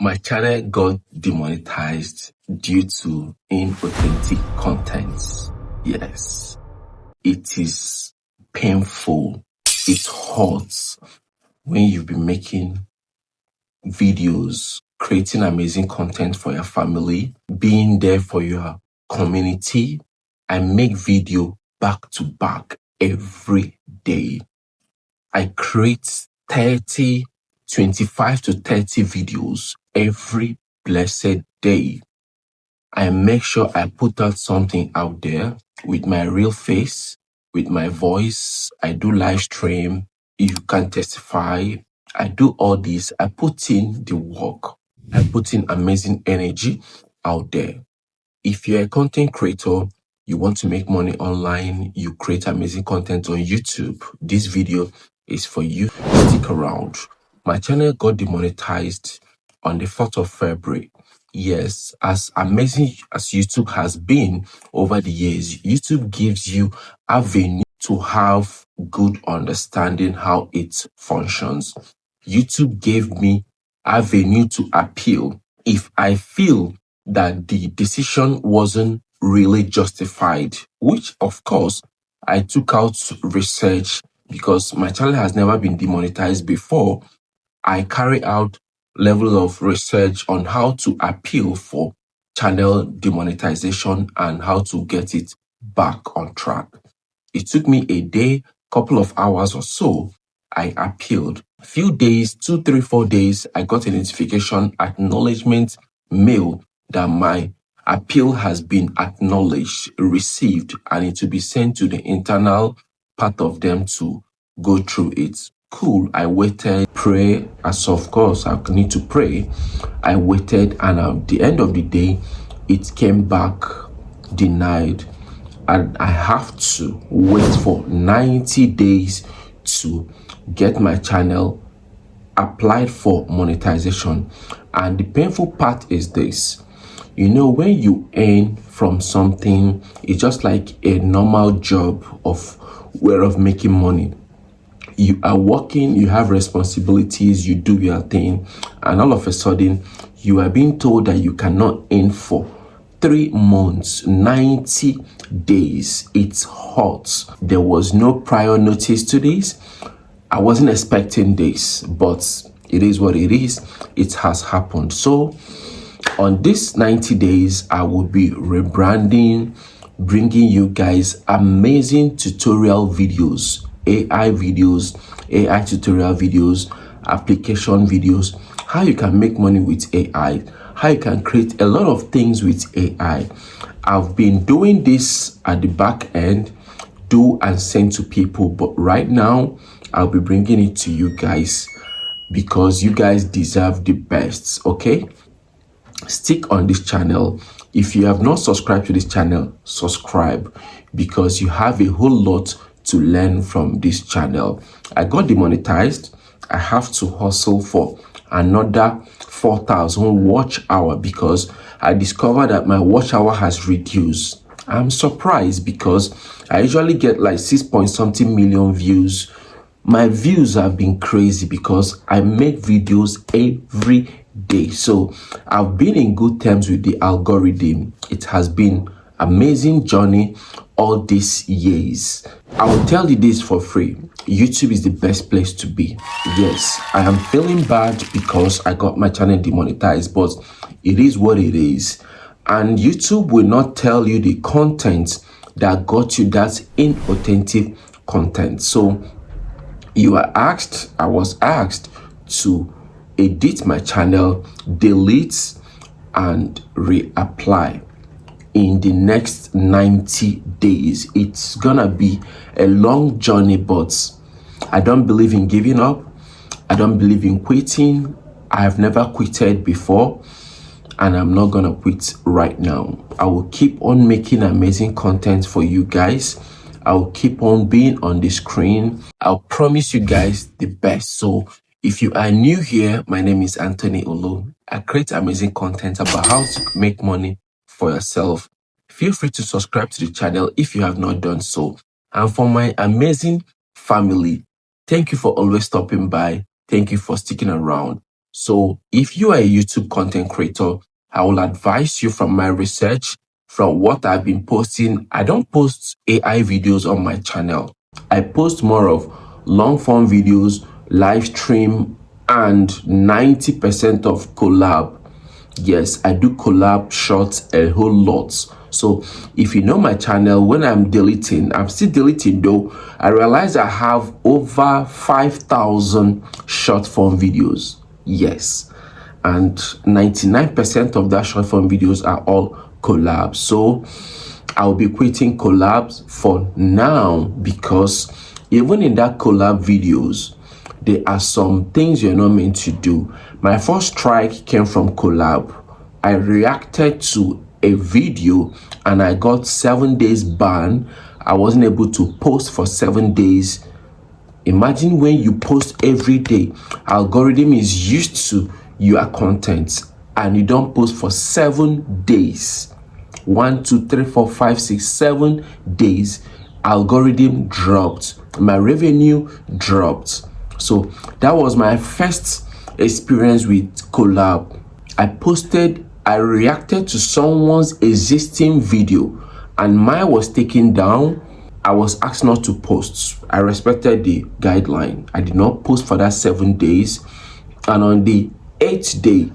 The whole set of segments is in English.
My channel got demonetized due to inauthentic content. Yes, it is painful. It hurts when you've been making videos, creating amazing content for your family, being there for your community. I make video back to back every day. I create 25 to 30 videos every blessed day. I make sure I put out something out there with my real face, with my voice. I do live stream. You can testify. I do all this. I put in the work. I put in amazing energy out there. If you're a content creator, you want to make money online, you create amazing content on YouTube, this video is for you. Stick around. My channel got demonetized on the 4th of February. Yes, as amazing as YouTube has been over the years, YouTube gives you avenue to have good understanding how it functions. YouTube gave me avenue to appeal if I feel that the decision wasn't really justified, which of course I took out research because my channel has never been demonetized before. I carry out level of research on how to appeal for channel demonetization and how to get it back on track. It took me a day, couple of hours or so. I appealed. Few days, 2, 3, 4 days, I got a notification acknowledgement mail that my appeal has been acknowledged, received, and it will be sent to the internal part of them to go through it. Cool. I waited, pray, as of course I need to pray. I waited, and at the end of the day, it came back denied, and I have to wait for 90 days to get my channel applied for monetization. And the painful part is this. You know, when you earn from something, it's just like a normal job of way of making money. You are working, you have responsibilities, you do your thing, and all of a sudden you are being told that you cannot earn for 3 months, 90 days. It's hot. There was no prior notice to this. I wasn't expecting this, but it is what it is. It has happened. So on this 90 days, I will be rebranding, bringing you guys amazing tutorial videos, AI videos, AI tutorial videos, application videos, how you can make money with AI, how you can create a lot of things with AI. I've been doing this at the back end, do and send to people, but right now I'll be bringing it to you guys because you guys deserve the best. Okay, stick on this channel. If you have not subscribed to this channel, subscribe, because you have a whole lot to learn from this channel. I got demonetized. I have to hustle for another 4,000 watch hour because I discovered that my watch hour has reduced. I'm surprised because I usually get like 6-point-something million views. My views have been crazy because I make videos every day. So I've been in good terms with the algorithm. It has been amazing journey all these years. I will tell you this for free. YouTube is the best place to be. Yes, I am feeling bad because I got my channel demonetized, but it is what it is. And YouTube will not tell you the content that got you that inauthentic content. So you are asked, I was asked to edit my channel, delete and reapply in the next 90 days. It's gonna be a long journey, but I don't believe in giving up. I don't believe in quitting. I have never quitted before, and I'm not gonna quit right now. I will keep on making amazing content for you guys. I'll keep on being on the screen. I'll promise you guys the best. So if you are new here, my name is Anthony Olo. I create amazing content about how to make money for yourself. Feel free to subscribe to the channel if you have not done so. And for my amazing family, thank you for always stopping by. Thank you for sticking around. So if you are a YouTube content creator, I will advise you from my research, from what I've been posting. I don't post AI videos on my channel. I post more of long form videos, live stream, and 90% of collab. Yes, I do collab shorts a whole lot. So if you know my channel, when I'm deleting, I'm still deleting though. I realize I have over 5,000 short form videos. Yes. And 99% of that short form videos are all collabs. So I'll be quitting collabs for now, because even in that collab videos, there are some things you're not meant to do. My first strike came from collab. I reacted to a video and I got 7 days ban. I wasn't able to post for 7 days. Imagine when you post every day, algorithm is used to your content and you don't post for 7 days. 1, 2, 3, 4, 5, 6, 7 days, algorithm dropped. My revenue dropped. So that was my first experience with collab. I reacted to someone's existing video and mine was taken down. I was asked not to post. I respected the guideline. I did not post for that 7 days. And on the 8th day,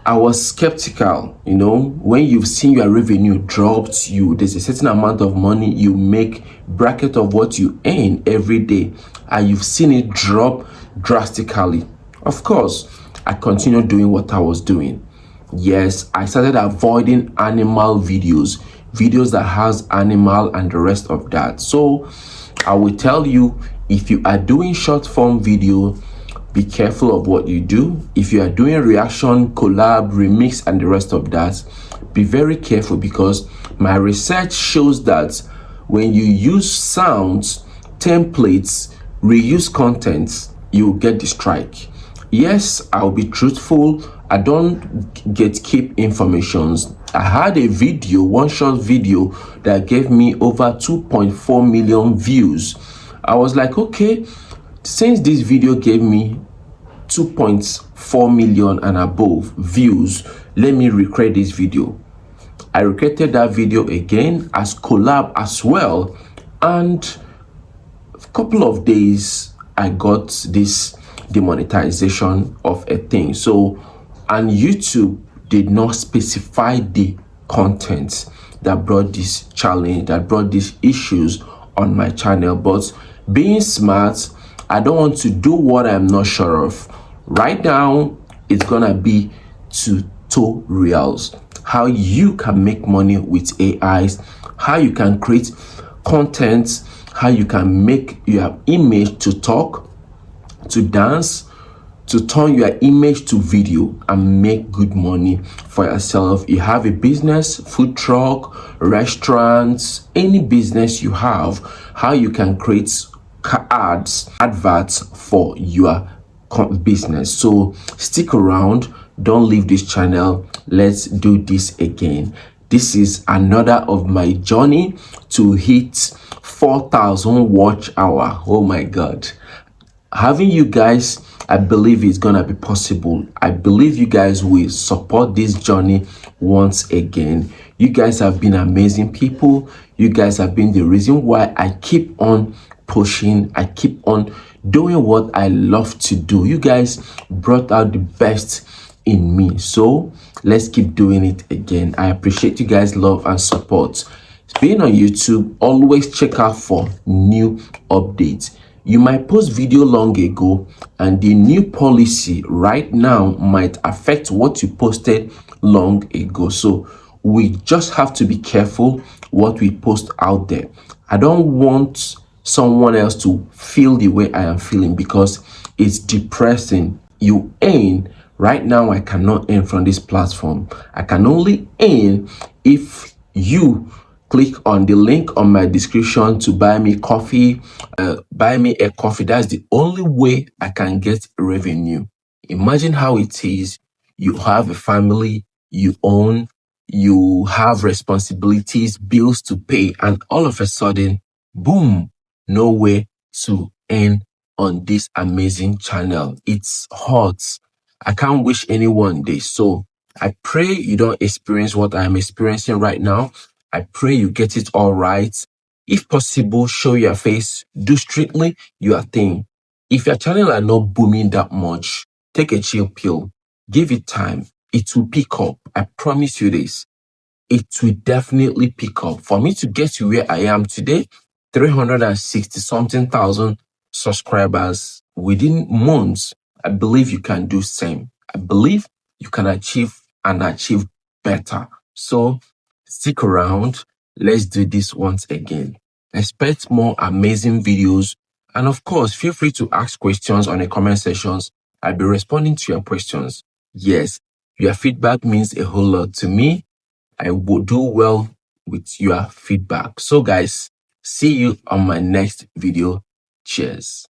I was skeptical. When you've seen your revenue dropped, there's a certain amount of money you make, bracket of what you earn every day, and you've seen it drop drastically. Of course, I continued doing what I was doing. Yes, I started avoiding animal videos that has animal and the rest of that. So I will tell you, if you are doing short form video, be careful of what you do. If you are doing reaction, collab, remix, and the rest of that, be very careful, because my research shows that when you use sounds, templates, reuse content, you get the strike. Yes, I'll be truthful. I don't gatekeep informations. I had a video, one short video, that gave me over 2.4 million views. I was like, okay, since this video gave me 2.4 million and above views, let me recreate this video. I recreated that video again as collab as well, and a couple of days I got this demonetization of a thing. So, and YouTube did not specify the content that brought this challenge, that brought these issues on my channel. But being smart, I don't want to do what I'm not sure of. Right now, it's gonna be tutorials, how you can make money with AIs, how you can create content, how you can make your image to talk, to dance, to turn your image to video and make good money for yourself. You have a business, food truck, restaurants, any business you have, how you can create adverts for your business. So stick around, don't leave this channel. Let's do this again. This is another of my journey to hit 4,000 watch hour. Oh my God. Having you guys, I believe it's gonna be possible. I believe you guys will support this journey once again. You guys have been amazing people. You guys have been the reason why I keep on pushing. I keep on doing what I love to do. You guys brought out the best in me. So let's keep doing it again. I appreciate you guys' love and support. Being on YouTube, always check out for new updates. You might post video long ago and the new policy right now might affect what you posted long ago. So we just have to be careful what we post out there. I don't want someone else to feel the way I am feeling, because it's depressing. You earn. Right now, I cannot earn from this platform. I can only earn if you click on the link on my description to buy me coffee. Buy me a coffee. That's the only way I can get revenue. Imagine how it is. You have a family, you own, you have responsibilities, bills to pay, and all of a sudden, boom, no way to earn on this amazing channel. It's hot. I can't wish anyone this. So I pray you don't experience what I'm experiencing right now. I pray you get it all right. If possible, show your face. Do strictly your thing. If your channel are not booming that much, take a chill pill. Give it time. It will pick up. I promise you this. It will definitely pick up. For me to get to where I am today, 360 something thousand subscribers within months, I believe you can do same. I believe you can achieve and achieve better. So stick around. Let's do this once again. Expect more amazing videos. And of course, feel free to ask questions on the comment sections. I'll be responding to your questions. Yes, your feedback means a whole lot to me. I will do well with your feedback. So guys, see you on my next video. Cheers.